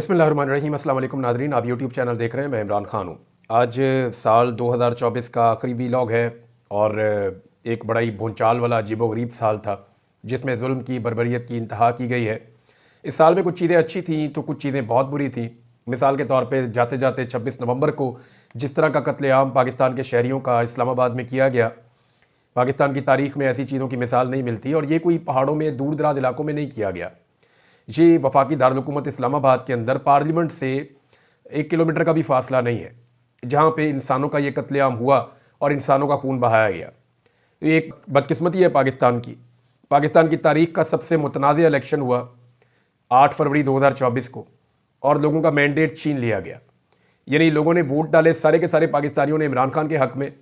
बिस्मिल्लाहिर्रहमानिर्रहीम। अस्सलाम वालेकुम नाज़रीन, आप यूट्यूब चैनल देख रहे हैं। मैं इमरान खान हूँ। आज साल 2024 का आखिरी वीलॉग है और एक बड़ा ही भूचाल वाला अजीबोगरीब साल था जिसमें जुल्म की बर्बरियत की इंतहा की गई है। इस साल में कुछ चीज़ें अच्छी थीं तो कुछ चीज़ें बहुत बुरी थीं। मिसाल के तौर पे जाते जाते 26 नवंबर को जिस तरह का कत्लेआम पाकिस्तान के शहरियों का इस्लामाबाद में किया गया, पाकिस्तान की तारीख़ में ऐसी चीज़ों की मिसाल नहीं मिलती। और ये कोई पहाड़ों में दूर दराज इलाकों में नहीं किया गया। ये वफाकी दारुल-हुकूमत इस्लामाबाद के अंदर पार्लियामेंट से 1 किलोमीटर का भी फासला नहीं है, जहाँ पे इंसानों का ये कत्लेआम हुआ और इंसानों का खून बहाया गया। ये एक बदकिस्मती है पाकिस्तान की तारीख़ का सबसे मुतनाज़ इलेक्शन हुआ 8 फरवरी 2024 को और लोगों का मैंडेट छीन लिया गया। यानी लोगों ने वोट डाले, सारे के सारे पाकिस्तानियों ने इमरान खान के हक़ में,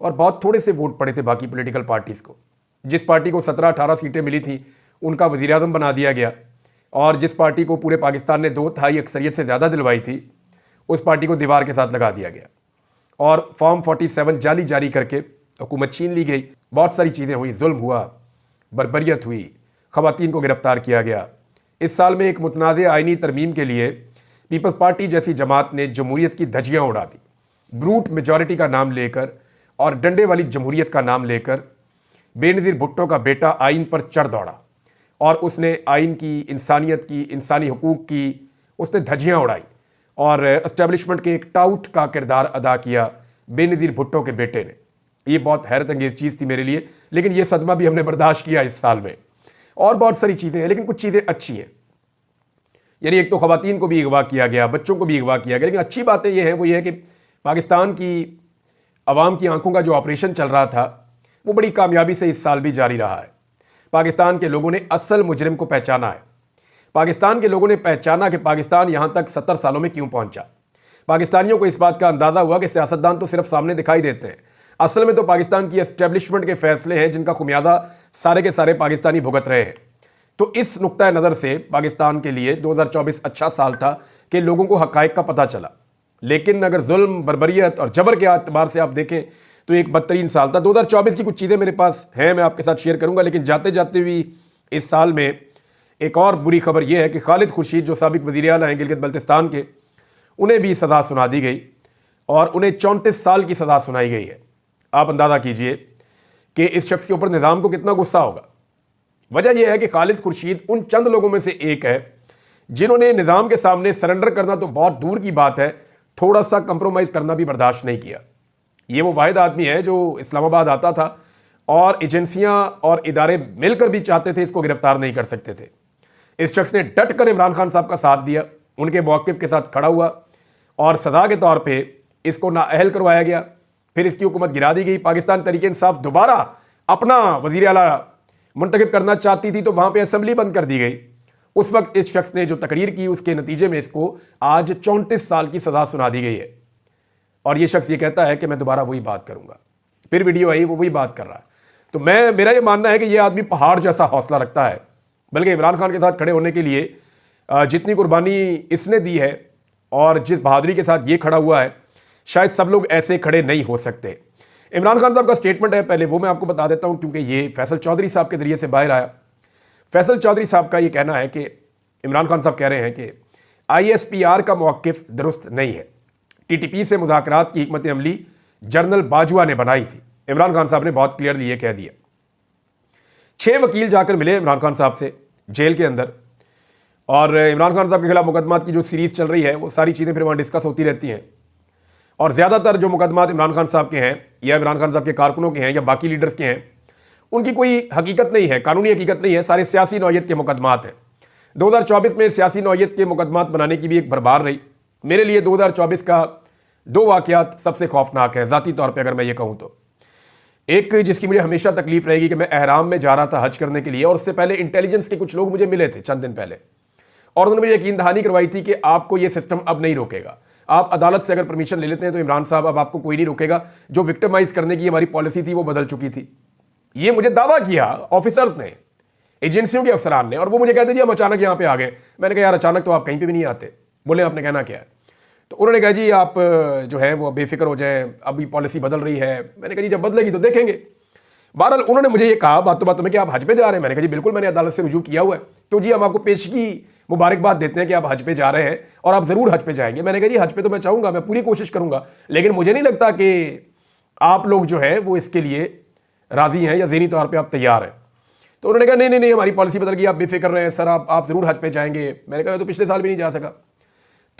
और बहुत थोड़े से वोट पड़े थे बाकी पॉलिटिकल पार्टीज़ को। जिस पार्टी को 17-18 सीटें मिली थी उनका वज़ीर-ए-आज़म बना दिया गया, और जिस पार्टी को पूरे पाकिस्तान ने 2/3 अक्सरियत से ज़्यादा दिलवाई थी उस पार्टी को दीवार के साथ लगा दिया गया और फॉर्म 47 जाली जारी करके हुकूमत छीन ली गई। बहुत सारी चीज़ें हुई, जुल्म हुआ, बर्बरियत हुई, ख़वातीन को गिरफ़्तार किया गया। इस साल में एक मुतनाज़ आइनी तरमीम के लिए पीपल्स पार्टी जैसी जमात ने जमहूरियत की धज्जियाँ उड़ा दी। ब्रूट मेजॉरिटी का नाम लेकर और डंडे वाली जमहूरियत का नाम लेकर बेनज़ीर भुट्टो का बेटा आइन पर चढ़ दौड़ा और उसने आइन की, इंसानियत की, इंसानी हुकूक की उसने धज्जियाँ उड़ाई और एस्टेब्लिशमेंट के एक टाउट का किरदार अदा किया बेनज़ीर भुट्टो के बेटे ने। ये बहुत हैरत अंगेज़ चीज़ थी मेरे लिए, लेकिन ये सदमा भी हमने बर्दाश्त किया इस साल में। और बहुत सारी चीज़ें हैं, लेकिन कुछ चीज़ें अच्छी हैं। यानी एक तो ख़वातीन को भी अगवा किया गया, बच्चों को भी अगवा किया गया, लेकिन अच्छी बातें ये हैं वो ये है कि पाकिस्तान की आवाम की आंखों का जो ऑपरेशन चल रहा था वो बड़ी कामयाबी से इस साल भी जारी रहा है। पाकिस्तान के लोगों ने असल मुजरिम को पहचाना है। पाकिस्तान के लोगों ने पहचाना कि पाकिस्तान यहाँ तक 70 सालों में क्यों पहुँचा। पाकिस्तानियों को इस बात का अंदाज़ा हुआ कि सियासतदान तो सिर्फ सामने दिखाई देते हैं, असल में तो पाकिस्तान की एस्टेब्लिशमेंट के फैसले हैं जिनका खुमियाजा सारे के सारे पाकिस्तानी भुगत रहे हैं। तो इस नुक्ता नज़र से पाकिस्तान के लिए 2024 अच्छा साल था कि लोगों को हक़ाइक़ का पता चला। लेकिन अगर जुल्म, बर्बरियत और जबर के अतबार से आप देखें तो एक बदतरीन साल था। 2024 की कुछ चीज़ें मेरे पास हैं, मैं आपके साथ शेयर करूंगा, लेकिन जाते जाते भी इस साल में एक और बुरी खबर यह है कि खालिद खुर्शीद जो साबिक वज़ीर आला हैं गिलगित बल्तिस्तान के, उन्हें भी सज़ा सुना दी गई और उन्हें 34 साल की सज़ा सुनाई गई है। आप अंदाज़ा कीजिए कि इस शख्स के ऊपर निज़ाम को कितना गुस्सा होगा। वजह यह है कि खालिद खुर्शीद उन चंद लोगों में से एक है जिन्होंने निज़ाम के सामने सरेंडर करना तो बहुत दूर की बात है, थोड़ा सा कंप्रोमाइज़ करना भी बर्दाश्त नहीं किया। ये वो वाहिद आदमी है जो इस्लामाबाद आता था और एजेंसियां और इदारे मिलकर भी चाहते थे इसको गिरफ्तार नहीं कर सकते थे। इस शख्स ने डट कर इमरान खान साहब का साथ दिया, उनके मौक़िफ़ के साथ खड़ा हुआ और सज़ा के तौर पे इसको नाअहल करवाया गया। फिर इसकी हुकूमत गिरा दी गई। पाकिस्तान तहरीक इंसाफ दोबारा अपना वज़ीर आला मुंतखब करना चाहती थी तो वहाँ पर असम्बली बंद कर दी गई। उस वक्त इस शख्स ने जो तकरीर की उसके नतीजे में इसको आज 34 साल की सज़ा सुना दी गई है। और ये शख्स ये कहता है कि मैं दोबारा वही बात करूंगा। फिर वीडियो आई, वो वही बात कर रहा है। तो मेरा ये मानना है कि ये आदमी पहाड़ जैसा हौसला रखता है, बल्कि इमरान खान के साथ खड़े होने के लिए जितनी कुर्बानी इसने दी है और जिस बहादुरी के साथ ये खड़ा हुआ है, शायद सब लोग ऐसे खड़े नहीं हो सकते। इमरान खान साहब का स्टेटमेंट है, पहले वो मैं आपको बता देता हूँ क्योंकि ये फैसल चौधरी साहब के ज़रिए से बाहर आया। फैसल चौधरी साहब का ये कहना है कि इमरान खान साहब कह रहे हैं कि ISPR का मौक़िफ़ दुरुस्त नहीं है। TTP से मुज़ाकरात की हिकमत अमली जनरल बाजवा ने बनाई थी। इमरान खान साहब ने बहुत क्लियरली ये कह दिया। 6 वकील जाकर मिले इमरान खान साहब से जेल के अंदर, और इमरान खान साहब के खिलाफ मुकदमात की जो सीरीज़ चल रही है वो सारी चीज़ें फिर वहाँ डिस्कस होती रहती हैं। और ज़्यादातर जो मुकदमात इमरान खान साहब के हैं या इमरान खान साहब के कारकुनों के हैं या बाकी लीडर्स के हैं, उनकी कोई हकीकत नहीं है, कानूनी हकीकत नहीं है, सारे सियासी नौयत के मुकदमात हैं। 2024 में सियासी नौयत के मुकदमात बनाने की भी एक भरमार रही। मेरे लिए 2024 का 2 वाक़यात सबसे खौफनाक है ज़ाती तौर पे अगर मैं ये कहूँ तो। एक जिसकी मुझे हमेशा तकलीफ़ रहेगी कि मैं एहराम में जा रहा था हज करने के लिए, और उससे पहले इंटेलिजेंस के कुछ लोग मुझे मिले थे चंद दिन पहले, और उन्होंने मुझे यकीन दहानी करवाई थी कि आपको ये सिस्टम अब नहीं रोकेगा। आप अदालत से अगर परमिशन ले लेते हैं तो इमरान साहब अब आपको कोई नहीं रोकेगा। जो विक्टिमाइज़ करने की हमारी पॉलिसी थी वो बदल चुकी थी। ये मुझे दावा किया ऑफिसर्स ने, एजेंसियों के अफसरान ने, और वो मुझे कहते जी हम अचानक यहाँ पे आ गए। मैंने कहा यार अचानक तो आप कहीं पे भी नहीं आते। बोले आपने कहना क्या है? तो उन्होंने कहा जी आप जो है वो बेफिक्र हो जाएं, अभी पॉलिसी बदल रही है। मैंने कहा जी जब बदलेगी तो देखेंगे। बहरहाल उन्होंने मुझे ये कहा बातों में कि आप हज पे जा रहे हैं। मैंने कहा जी बिल्कुल, मैंने अदालत से रुजू किया हुआ है। तो जी हम आपको पेशगी मुबारकबाद देते हैं कि आप हज पे जा रहे हैं और आप ज़रूर हज पे जाएंगे। मैंने कहा जी हज पे तो मैं चाहूँगा, मैं पूरी कोशिश करूँगा, लेकिन मुझे नहीं लगता कि आप लोग जो है वो इसके लिए राज़ी हैं या ज़हनी तौर पर आप तैयार हैं। तो उन्होंने कहा नहीं नहीं, हमारी पॉलिसी बदल गई, आप बेफिक्र रहे हैं सर, आप ज़रूर हज पे जाएंगे। मैंने कहा तो पिछले साल भी नहीं जा सका।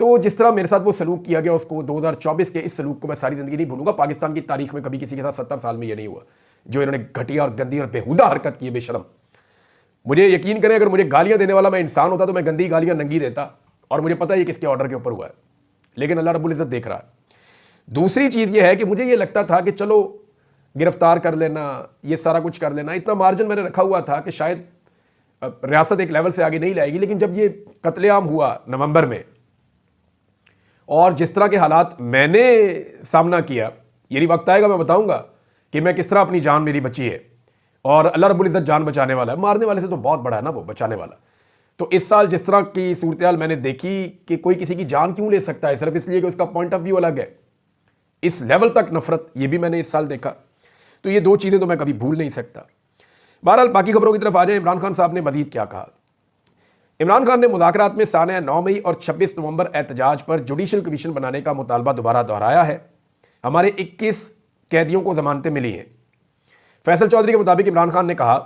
तो जिस तरह मेरे साथ वो सलूक किया गया, उसको 2024 के इस सलूक को मैं सारी ज़िंदगी नहीं भूलूंगा। पाकिस्तान की तारीख में कभी किसी के साथ 70 साल में ये नहीं हुआ जो इन्होंने घटिया और गंदी और बेहुदा हरकत की है, बेशरम। मुझे यकीन करें, अगर मुझे गालियां देने वाला मैं इंसान होता तो मैं गंदी गालियां नंगी देता, और मुझे पता है ये किसके ऑर्डर के ऊपर हुआ है, लेकिन अल्लाह रब्बुल इज़्ज़त देख रहा है। दूसरी चीज़ ये है कि मुझे ये लगता था कि चलो गिरफ्तार कर लेना, ये सारा कुछ कर लेना, इतना मार्जिन मैंने रखा हुआ था कि शायद रियासत एक लेवल से आगे नहीं लाएगी। लेकिन जब ये कत्लेआम हुआ नवंबर में, और जिस तरह के हालात मैंने सामना किया, यही वक्त आएगा मैं बताऊंगा कि मैं किस तरह अपनी जान मेरी बची है, और अल्लाह रब्बुल इज़्ज़त जान बचाने वाला है। मारने वाले से तो बहुत बड़ा है ना वो बचाने वाला। तो इस साल जिस तरह की सूरत हाल मैंने देखी कि कोई किसी की जान क्यों ले सकता है सिर्फ इसलिए कि उसका पॉइंट ऑफ व्यू अलग है, इस लेवल तक नफरत, ये भी मैंने इस साल देखा। तो ये दो चीज़ें तो मैं कभी भूल नहीं सकता। बहरहाल बाकी खबरों की तरफ आ जाए। इमरान खान साहब ने मजीद क्या कहा। इमरान खान ने मुज़ाकरात में साने 9 मई और 26 नवंबर एहतजाज पर जुडिशल कमीशन बनाने का मुतालबा दोबारा दोहराया है। हमारे 21 कैदियों को जमानतें मिली हैं। फैसल चौधरी के मुताबिक इमरान खान ने कहा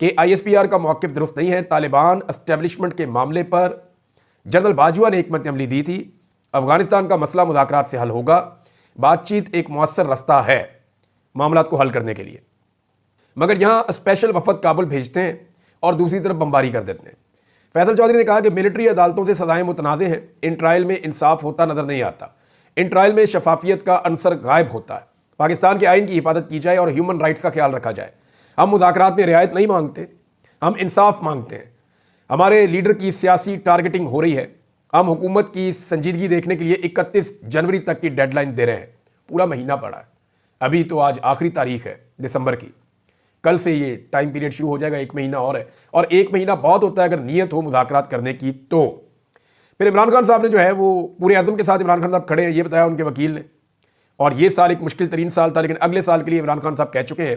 कि ISPR का मौक़िफ़ दुरुस्त नहीं है। तालिबान एस्टेब्लिशमेंट के मामले पर जनरल बाजवा ने हिकमत अमली दी थी। अफगानिस्तान का मसला मुज़ाकरात से हल होगा। बातचीत एक मौसर रास्ता है मामलात को हल करने के लिए, मगर यहाँ स्पेशल वफद काबुल भेजते हैं और दूसरी तरफ बमबारी कर देते हैं। फैसल चौधरी ने कहा कि मिलिट्री अदालतों से सजाएं मुतनाज़ हैं। इन ट्रायल में इंसाफ होता नज़र नहीं आता। इन ट्रायल में शफाफियत का अंसर गायब होता है। पाकिस्तान के आइन की हिफाजत की जाए और ह्यूमन राइट्स का ख्याल रखा जाए। हम मुज़ाकरात में रियायत नहीं मांगते, हम इंसाफ मांगते हैं। हमारे लीडर की सियासी टारगेटिंग हो रही है। हम हुकूमत की संजीदगी देखने के लिए 31 जनवरी तक की डेडलाइन दे रहे हैं। पूरा महीना पड़ा है, अभी तो आज आखिरी तारीख है दिसंबर की, कल से ये टाइम पीरियड शुरू हो जाएगा, 1 महीना और है। और 1 महीना बहुत होता है अगर नीयत हो मुज़ाकरात करने की। तो फिर इमरान खान साहब ने जो है वो पूरे अज़म के साथ इमरान खान साहब खड़े हैं, ये बताया उनके वकील ने। और ये साल एक मुश्किल तरीन साल था, लेकिन अगले साल के लिए इमरान खान साहब कह चुके हैं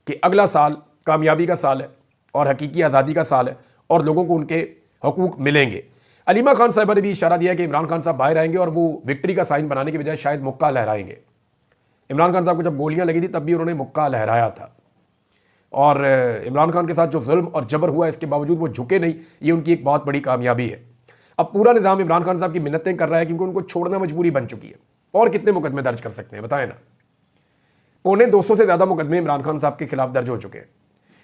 कि अगला साल कामयाबी का साल है और हकीकी आज़ादी का साल है और लोगों को उनके हकूक़ मिलेंगे। अलीमा खान साहबा ने भी इशारा दिया कि इमरान खान साहब बाहर आएंगे और वो विक्ट्री का साइन बनाने के बजाय शायद मुक्का लहराएंगे। इमरान खान साहब को जब गोलियां लगी थी तब भी उन्होंने मुक्का लहराया था। और इमरान खान के साथ जो जुल्म और जबर हुआ इसके बावजूद वो झुके नहीं, ये उनकी एक बहुत बड़ी कामयाबी है। अब पूरा निज़ाम इमरान खान साहब की मिन्नतें कर रहा है क्योंकि उनको छोड़ना मजबूरी बन चुकी है। और कितने मुकदमे दर्ज कर सकते हैं बताएं ना। 250 से ज़्यादा मुकदमे इमरान खान साहब के खिलाफ दर्ज हो चुके हैं।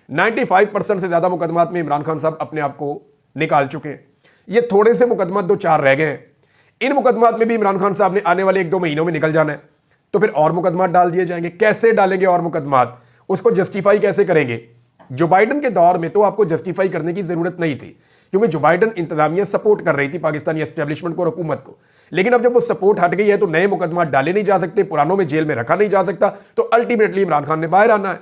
95% से ज़्यादा मुकदमात में इमरान खान साहब अपने आप को निकाल चुके हैं। ये थोड़े से मुकदमा 2-4 रह गए हैं। इन मुकदमात में भी इमरान खान साहब ने आने वाले 1-2 महीनों में निकल जाना है। तो फिर और मुकदमात डाल दिए जाएंगे। कैसे डालेंगे और मुकदमात, उसको जस्टिफाई कैसे करेंगे? जो बाइडन के दौर में तो आपको जस्टिफाई करने की जरूरत नहीं थी क्योंकि जो बाइडन इंतजामिया सपोर्ट कर रही थी पाकिस्तानी एस्टेब्लिशमेंट को और हुकूमत को। लेकिन अब जब वो सपोर्ट हट गई है तो नए मुकदमात डाले नहीं जा सकते, पुरानों में जेल में रखा नहीं जा सकता। तो अल्टीमेटली इमरान खान ने बाहर आना है।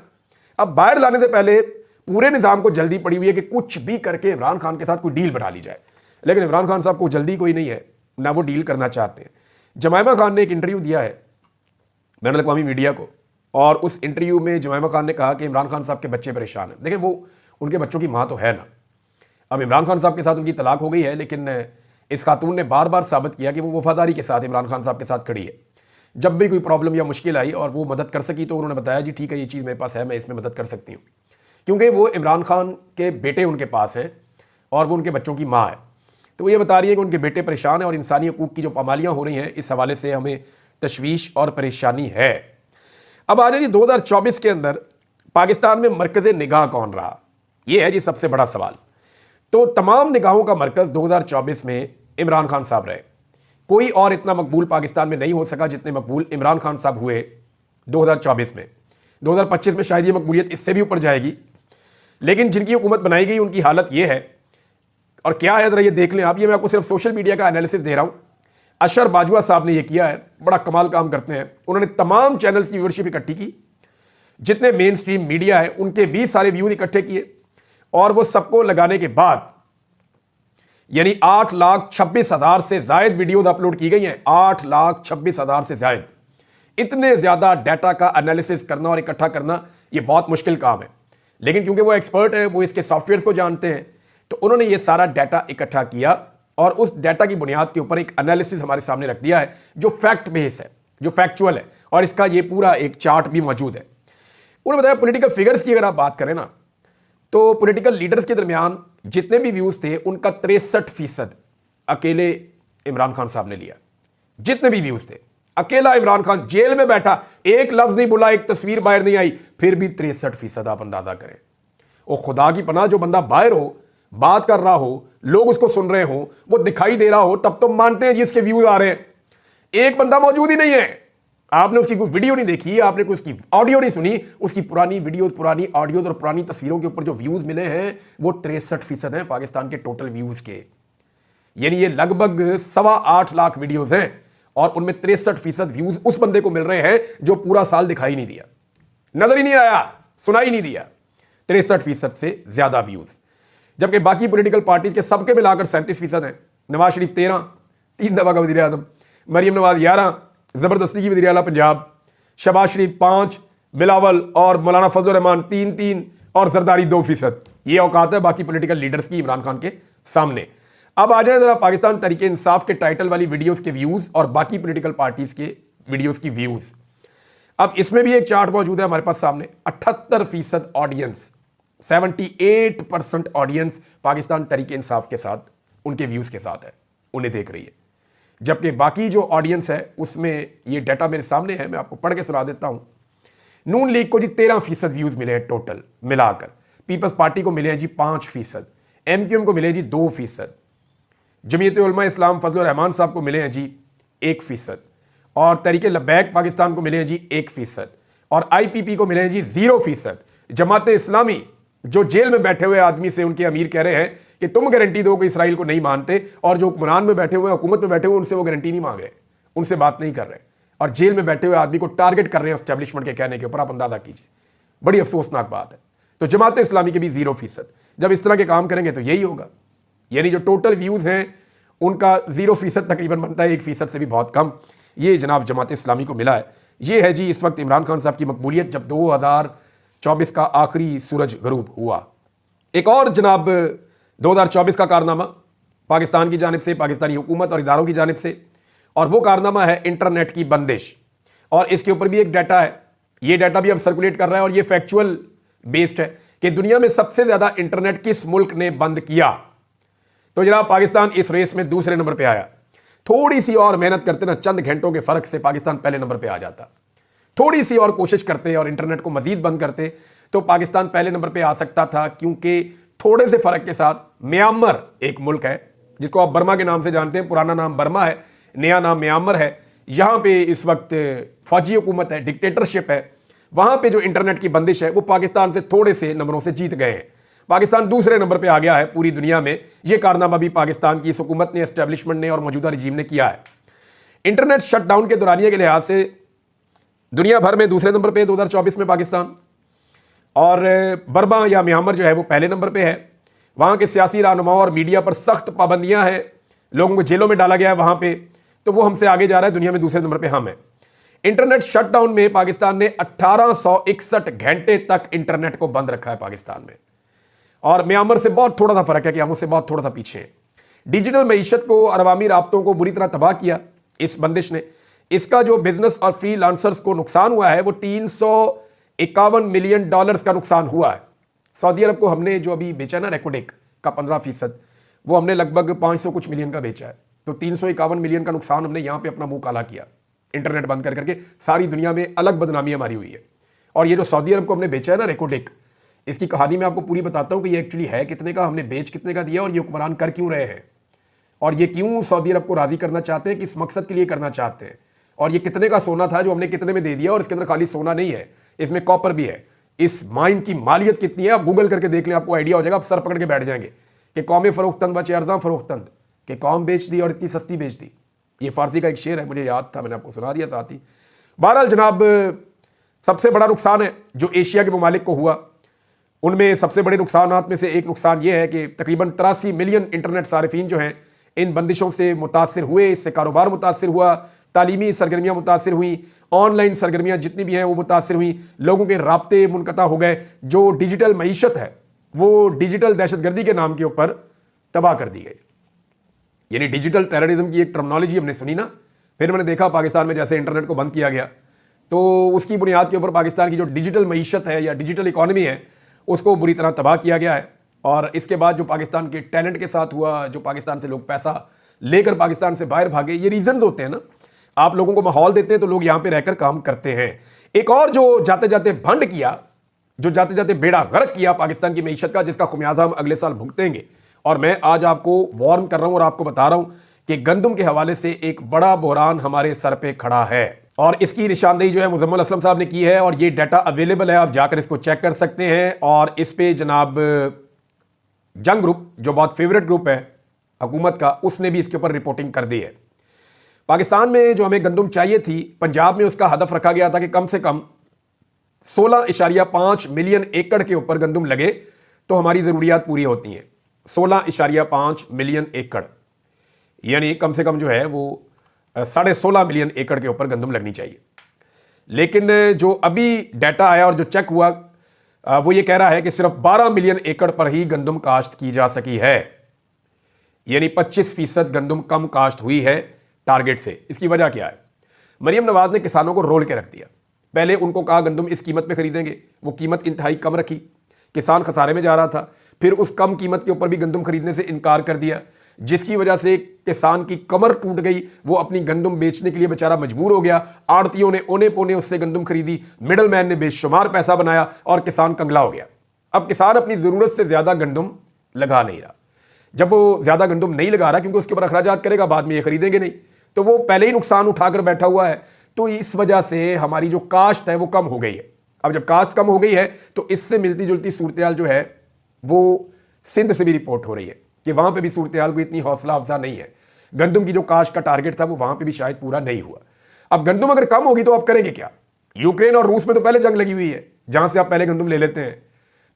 अब बाहर लाने से पहले पूरे निज़ाम को जल्दी पड़ी हुई है कि कुछ भी करके इमरान खान के साथ कोई डील बना ली जाए। लेकिन इमरान खान साहब को जल्दी कोई नहीं है, ना वो डील करना चाहते हैं। जमायमा खान ने एक इंटरव्यू दिया है बैनुल अक़वामी मीडिया को, और उस इंटरव्यू में जमायमा खान ने कहा कि इमरान खान साहब के बच्चे परेशान हैं। देखें, वो उनके बच्चों की माँ तो है ना। अब इमरान खान साहब के साथ उनकी तलाक हो गई है, लेकिन इस खातून ने बार बार साबित किया कि वो वफादारी के साथ इमरान खान साहब के साथ खड़ी है। जब भी कोई प्रॉब्लम या मुश्किल आई और वो मदद कर सकी तो उन्होंने बताया जी ठीक है, ये चीज़ मेरे पास है, मैं इसमें मदद कर सकती हूँ, क्योंकि वो इमरान खान के बेटे उनके पास हैं और वो उनके बच्चों की माँ है। तो वो ये बता रही है कि उनके बेटे परेशान हैं और इंसानी हकूक़ की जो पामालियाँ हो रही हैं, इस हवाले से हमें तशवीश और परेशानी है। अब आ जाइए 2024 के अंदर पाकिस्तान में मरकज़ निगाह कौन रहा, यह है जी सबसे बड़ा सवाल। तो तमाम निगाहों का मरकज़ 2024 में इमरान खान साहब रहे। कोई और इतना मकबूल पाकिस्तान में नहीं हो सका जितने मकबूल इमरान खान साहब हुए 2024 में। 2025 में शायद ये मकबूलियत इससे भी ऊपर जाएगी, लेकिन जिनकी हुकूमत बनाई गई उनकी हालत ये है। और क्या है ज़रा ये देख लें आप, ये मैं आपको सिर्फ सोशल मीडिया का एनालिसिस दे रहा हूँ। अशर बाजवा साहब ने ये किया है, बड़ा कमाल काम करते हैं। उन्होंने तमाम चैनल्स की व्यूअरशिप इकट्ठी की, जितने मेन स्ट्रीम मीडिया है उनके भी सारे व्यूज इकट्ठे किए, और वो सबको लगाने के बाद यानी 8,26,000 से जायद वीडियोस अपलोड की गई हैं। 8,26,000 से जायद। इतने ज़्यादा डाटा का एनालिसिस करना और इकट्ठा करना ये बहुत मुश्किल काम है, लेकिन क्योंकि वो एक्सपर्ट हैं, वो इसके सॉफ्टवेयर्स को जानते हैं, तो उन्होंने ये सारा डाटा इकट्ठा किया और उस डाटा की बुनियाद के ऊपर एक एनालिसिस हमारे सामने रख दिया है जो फैक्ट बेस है, जो फैक्चुअल है, और इसका ये पूरा एक चार्ट भी मौजूद है। उन्होंने बताया पॉलिटिकल फिगर्स की अगर आप बात करें ना, तो पॉलिटिकल लीडर्स के दरमियान जितने भी व्यूज थे उनका 63% अकेले इमरान खान साहब ने लिया। जितने भी व्यूज थे, अकेला इमरान खान जेल में बैठा, एक लफ्ज नहीं बोला, एक तस्वीर बाहर नहीं आई, फिर भी 63% आप अंदाजा करें। वो खुदा की पनाह, जो बंदा बाहर हो, बात कर रहा हो, लोग उसको सुन रहे हो, वो दिखाई दे रहा हो, तब तो मानते हैं जी इसके व्यूज आ रहे हैं। एक बंदा मौजूद ही नहीं है, आपने उसकी कोई वीडियो नहीं देखी, आपने कोई उसकी ऑडियो नहीं सुनी, उसकी पुरानी वीडियो, पुरानी ऑडियो और पुरानी तस्वीरों के ऊपर जो व्यूज मिले हैं वो 63% हैं पाकिस्तान के टोटल व्यूज के। यानी ये लगभग 8.25 लाख वीडियोस हैं और उनमें 63% व्यूज उस बंदे को मिल रहे हैं जो पूरा साल दिखाई नहीं दिया, नजर ही नहीं आया, सुनाई नहीं दिया। 63% से ज्यादा व्यूज, जबकि बाकी पॉलिटिकल पार्टीज के सबके मिलाकर 37% हैं। नवाज शरीफ 13, 3 दफा का वजीर आजम, मरियम नवाज 11, जबरदस्ती की वजीर आला पंजाब, शहबाज शरीफ 5, बिलावल और मौलाना फजल रहमान 3 और जरदारी 2%। ये औकात है बाकी पॉलिटिकल लीडर्स की इमरान खान के सामने। अब आ जाए जरा पाकिस्तान तहरीके इंसाफ के टाइटल वाली वीडियोस के व्यूज और बाकी पॉलिटिकल पार्टीज के वीडियोस की व्यूज। अब इसमें भी एक चार्ट मौजूद है हमारे पास सामने। 78% ऑडियंस, 78% ऑडियंस पाकिस्तान तहरीके इंसाफ के साथ, उनके व्यूज के साथ है, उन्हें देख रही है। जबकि बाकी जो ऑडियंस है उसमें, ये डाटा मेरे सामने है, मैं आपको पढ़ के सुना देता हूं। नून लीग को जी 13% व्यूज मिले हैं टोटल मिलाकर, पीपल्स पार्टी को मिले हैं जी 5%, MQM को मिले हैं जी 2%, जमीयत उलमा इस्लाम फजल रहमान साहब को मिले हैं जी 1%, और तहरीके लब्बैक पाकिस्तान को मिले हैं जी 1%, और IPP को मिले हैं जी 0%। जमात इस्लामी, जो जेल में बैठे हुए आदमी से उनके अमीर कह रहे हैं कि तुम गारंटी दो कि इसराइल को नहीं मानते, और जो हुक्मरान में बैठे हुए, हुकूमत में बैठे हुए, उनसे वो गारंटी नहीं मांग रहे, उनसे बात नहीं कर रहे, और जेल में बैठे हुए आदमी को टारगेट कर रहे हैं एस्टेब्लिशमेंट के कहने के ऊपर। आप अंदाजा कीजिए, बड़ी अफसोसनाक बात है। तो जमात इस्लामी के भी 0%। जब इस तरह के काम करेंगे तो यही होगा। यानी जो टोटल व्यूज हैं उनका 0% तकरीबन बनता है, 1% से भी बहुत कम। ये जनाब जमात इस्लामी को मिला है। ये है जी इस वक्त इमरान खान साहब की मकबूलियत जब 2024 का आखिरी सूरज गरूब हुआ। एक और जनाब 2024 का कारनामा पाकिस्तान की जानिब से, पाकिस्तानी हुकूमत और इदारों की जानिब से, और वो कारनामा है इंटरनेट की बंदिश। और इसके ऊपर भी एक डाटा है, ये डाटा भी अब सर्कुलेट कर रहा है और ये फैक्चुअल बेस्ड है कि दुनिया में सबसे ज्यादा इंटरनेट किस मुल्क ने बंद किया। तो जनाब पाकिस्तान इस रेस में दूसरे नंबर पे आया। थोड़ी सी और मेहनत करते ना, चंद घंटों के फर्क से पाकिस्तान पहले नंबर पे आ जाता। थोड़ी सी और कोशिश करते और इंटरनेट को मजीद बंद करते तो पाकिस्तान पहले नंबर पे आ सकता था, क्योंकि थोड़े से फर्क के साथ म्यांमार एक मुल्क है जिसको आप बर्मा के नाम से जानते हैं, पुराना नाम बर्मा है, नया नाम म्यांमार है। यहां पे इस वक्त फौजी हुकूमत है, डिक्टेटरशिप है। वहां पे जो इंटरनेट की बंदिश है वो पाकिस्तान से थोड़े से नंबरों से जीत गए हैं। पाकिस्तान दूसरे नंबर पे आ गया है पूरी दुनिया में। यह कारनामा भी पाकिस्तान की इस हुकूमत ने, एस्टेब्लिशमेंट ने और मौजूदा रजीम ने किया है। इंटरनेट शटडाउन के दौरानिए के लिहाज से दुनिया भर में दूसरे नंबर पे 2024 में पाकिस्तान, और बर्मा या म्यांमार जो है वो पहले नंबर पे है। वहाँ के सियासी रहनुमाओं और मीडिया पर सख्त पाबंदियाँ हैं, लोगों को जेलों में डाला गया है वहाँ पे, तो वो हमसे आगे जा रहा है, दुनिया में दूसरे नंबर पे हम हैं। इंटरनेट शटडाउन में पाकिस्तान ने 1861 घंटे तक इंटरनेट को बंद रखा है पाकिस्तान में, और म्यांमार से बहुत थोड़ा सा फर्क है कि हम उससे बहुत थोड़ा सा पीछे हैं। डिजिटल मईशत को और अवामी राब्तों को बुरी तरह तबाह किया इस बंदिश ने। इसका जो बिजनेस और फ्री लांसर्स को नुकसान हुआ है वो $351 मिलियन का नुकसान हुआ है। सऊदी अरब को हमने जो अभी बेचा ना रेकोडेक का 15%, वो हमने लगभग 500 कुछ मिलियन का बेचा है। तो 351 मिलियन का नुकसान हमने यहाँ पे अपना मुंह काला किया इंटरनेट बंद कर करके। सारी दुनिया में अलग बदनामी हमारी हुई है। और ये जो सऊदी अरब को हमने बेचा है ना रेकोडेक, इसकी कहानी मैं आपको पूरी बताता हूँ कि ये एक्चुअली है कितने का, हमने बेच कितने का दिया, और ये हुक्मरान कर क्यों रहे हैं, और ये क्यों सऊदी अरब को राजी करना चाहते हैं, किस मकसद के लिए करना चाहते हैं, और ये कितने का सोना था जो हमने कितने में दे दिया। और इसके अंदर खाली सोना नहीं है, इसमें कॉपर भी है। इस माइन की मालियत कितनी है आप गूगल करके देख लें, आपको आइडिया हो जाएगा। आप सर पकड़ के बैठ जाएंगे कि कौमें फरोख्तंद बचे अर्जा फरोख्तंद, कि कौम बेच दी और इतनी सस्ती बेच दी। ये फारसी का एक शेर है, मुझे याद था, मैंने आपको सुना दिया साथ ही। बहरहाल जनाब सबसे बड़ा नुकसान है जो एशिया के ममालिक को हुआ, उनमें सबसे बड़े नुकसानात में से एक नुकसान ये है कि तकरीबन 83 मिलियन इंटरनेट सारिफीन जो हैं इन बंदिशों से मुतासिर हुए, इससे कारोबार मुतासिर हुआ, तालीमी सरगर्मियाँ मुतासिर हुई, ऑनलाइन सरगर्मियाँ जितनी भी हैं वो मुतासिर हुई, लोगों के राब्ते मुनक़ता हो गए, जो डिजिटल मईशत है वो डिजिटल दहशतगर्दी के नाम के ऊपर तबाह कर दी गई। यानी डिजिटल टेररिज्म की एक टर्मिनोलॉजी हमने सुनी ना, फिर मैंने देखा पाकिस्तान में जैसे इंटरनेट को बंद किया गया तो उसकी बुनियाद के ऊपर पाकिस्तान की जो डिजिटल मईशत है या डिजिटल इकॉनमी है उसको बुरी तरह तबाह किया गया है। और इसके बाद जो पाकिस्तान के टैलेंट के साथ हुआ, जो पाकिस्तान से लोग पैसा लेकर पाकिस्तान से बाहर भागे, ये रीजंस होते हैं ना। आप लोगों को माहौल देते हैं तो लोग यहां पे रहकर काम करते हैं। एक और जो जाते जाते भंड किया, जो जाते जाते बेड़ा गर्क किया पाकिस्तान की मईशत का, जिसका खुमियाजा हम अगले साल भुगतेंगे। और मैं आज आपको वार्न कर रहा हूं और आपको बता रहा हूं कि गंदम के हवाले से एक बड़ा बहरान हमारे सर पे खड़ा है और इसकी निशानदेही जो है मुजम्मिल असलम साहब ने की है और ये डाटा अवेलेबल है, आप जाकर इसको चेक कर सकते हैं। और इस पे जनाब जंग ग्रुप, जो बहुत फेवरेट ग्रुप है हुकूमत का, उसने भी इसके ऊपर रिपोर्टिंग कर दी है। पाकिस्तान में जो हमें गंदम चाहिए थी, पंजाब में उसका हदफ रखा गया था कि कम से कम 16.5 मिलियन एकड़ के ऊपर गंदम लगे तो हमारी ज़रूरियात पूरी होती हैं। 16.5 मिलियन एकड़ यानी कम से कम जो है वो 16.5 मिलियन एकड़ के ऊपर गंदम लगनी चाहिए। लेकिन जो अभी डाटा आया और जो चेक हुआ वो ये कह रहा है कि सिर्फ 12 मिलियन एकड़ पर ही गंदम काश्त की जा सकी है, यानी 25% गंदम कम काश्त हुई है टारगेट से। इसकी वजह क्या है? मरियम नवाज ने किसानों को रोल के रख दिया। पहले उनको कहा गंदम इस कीमत पे खरीदेंगे, वो कीमत इंतहाई कम रखी, किसान खसारे में जा रहा था। फिर उस कम कीमत के ऊपर भी गंदम खरीदने से इनकार कर दिया, जिसकी वजह से किसान की कमर टूट गई। वो अपनी गंदम बेचने के लिए बेचारा मजबूर हो गया। आड़तियों ने ओने पोने उससे गंदम खरीदी, मिडल मैन ने बेशुमार पैसा बनाया और किसान कंगला हो गया। अब किसान अपनी ज़रूरत से ज़्यादा गंदम लगा नहीं रहा। जब वो ज़्यादा गंदम नहीं लगा रहा क्योंकि उसके ऊपर अखराजात करेगा, बाद में ये खरीदेंगे नहीं, तो वो पहले ही नुकसान उठाकर बैठा हुआ है। तो इस वजह से हमारी जो काश्त है वो कम हो गई है। अब जब काश्त कम हो गई है तो इससे मिलती जुलती सूरत जो है वो सिंध से भी रिपोर्ट हो रही है कि वहां पे भी सूरत हाल कोई इतनी हौसला अफजा नहीं है। गंदम की जो काश्त का टारगेट था वो वहां पे भी शायद पूरा नहीं हुआ। अब गंदम अगर कम होगी तो आप करेंगे क्या? यूक्रेन और रूस में तो पहले जंग लगी हुई है, जहां से आप पहले गंदम ले लेते हैं,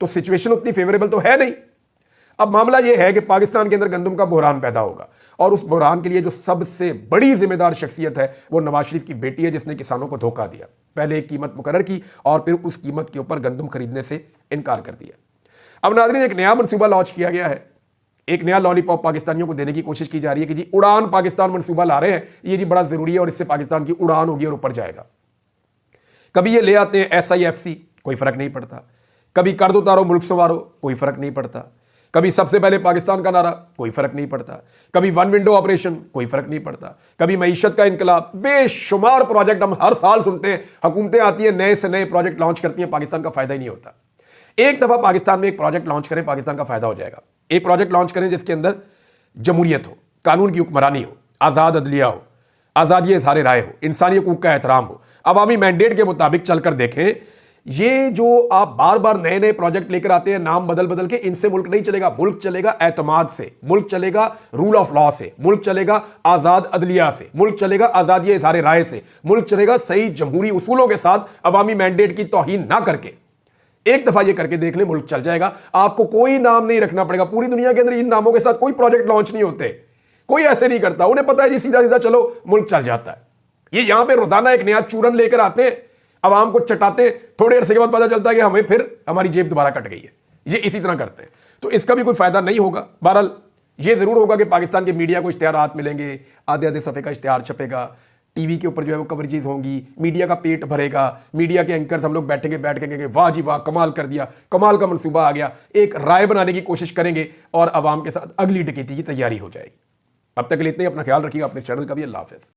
तो सिचुएशन उतनी फेवरेबल तो है नहीं। अब मामला यह है कि पाकिस्तान के अंदर गंदम का बहरान पैदा होगा और उस बहरान के लिए जो सबसे बड़ी जिम्मेदार शख्सियत है वो नवाज शरीफ की बेटी है, जिसने किसानों को धोखा दिया। पहले एक कीमत मुकर्रर की और फिर उस कीमत के ऊपर गंदम खरीदने से इनकार कर दिया। अब नाज़रीन, एक नया मनसूबा लॉन्च किया गया है, एक नया लॉलीपॉप पाकिस्तानियों को देने की कोशिश की जा रही है कि जी उड़ान पाकिस्तान मनसूबा ला रहे हैं, ये जी बड़ा जरूरी है और इससे पाकिस्तान की उड़ान होगी और ऊपर जाएगा। कभी ये ले आते हैं SIFC, कोई फर्क नहीं पड़ता। कभी कर्ज उतारो मुल्क संवारो, कोई फर्क नहीं पड़ता। कभी सबसे पहले पाकिस्तान का नारा, कोई फर्क नहीं पड़ता। कभी वन विंडो ऑपरेशन, कोई फर्क नहीं पड़ता। कभी मईशत का इनकलाब, बेशुमार प्रोजेक्ट हम हर साल सुनते हैं। हुकूमतें आती हैं, नए से नए प्रोजेक्ट लॉन्च करती हैं, पाकिस्तान का फायदा ही नहीं होता। एक दफा पाकिस्तान में एक प्रोजेक्ट लॉन्च करें, पाकिस्तान का फायदा हो जाएगा। एक प्रोजेक्ट लॉन्च करें जिसके अंदर जमहूरियत हो, कानून की हुक्मरानी हो, आज़ाद अदलिया हो, आज़ादी इज़हार राय हो, इंसानी हकूक़ का एहतराम हो, अवामी मैंडेट के मुताबिक चलकर देखें। ये जो आप बार बार नए नए प्रोजेक्ट लेकर आते हैं नाम बदल बदल के, इनसे मुल्क नहीं चलेगा। मुल्क चलेगा एतमाद से, मुल्क चलेगा रूल ऑफ लॉ से, मुल्क चलेगा आज़ाद अदलिया से, मुल्क चलेगा आज़ादी इज़हार राय से, मुल्क चलेगा सही जमहूरी उसूलों के साथ, अवामी मैंडेट की तौहीन ना करके। एक दफा ये करके देख ले, मुल्क चल जाएगा। आपको कोई नाम नहीं रखना पड़ेगा। पूरी दुनिया के अंदर इन नामों के साथ कोई प्रोजेक्ट लॉन्च नहीं होते, कोई ऐसे नहीं करता। उन्हें पता है जी सीधा सीधा चलो मुल्क चल जाता है। ये यहां पे रोजाना एक नया चूरन लेकर आते हैं, आवाम को चटाते हैं, थोड़ी देर से के बाद पता चलता है कि हमें फिर हमारी जेब दोबारा कट गई है। ये इसी तरह करते हैं, तो इसका भी कोई फायदा नहीं होगा। बहरहाल ये जरूर होगा कि पाकिस्तान के मीडिया को इश्तिहारात मिलेंगे, आधे आधे सफ़े का इश्तिहार छपेगा, टीवी के ऊपर जो है वो कवरेजेस होंगी, मीडिया का पेट भरेगा, मीडिया के एंकर्स हम लोग बैठ के कहेंगे वाह जी वाह, कमाल कर दिया, कमाल का मनसूबा आ गया। एक राय बनाने की कोशिश करेंगे और आवाम के साथ अगली डकैती की तैयारी हो जाएगी। अब तक के लिए इतना ही। अपना ख्याल रखिएगा, अपने चैनल का भी। अल्लाह हाफ़िज़।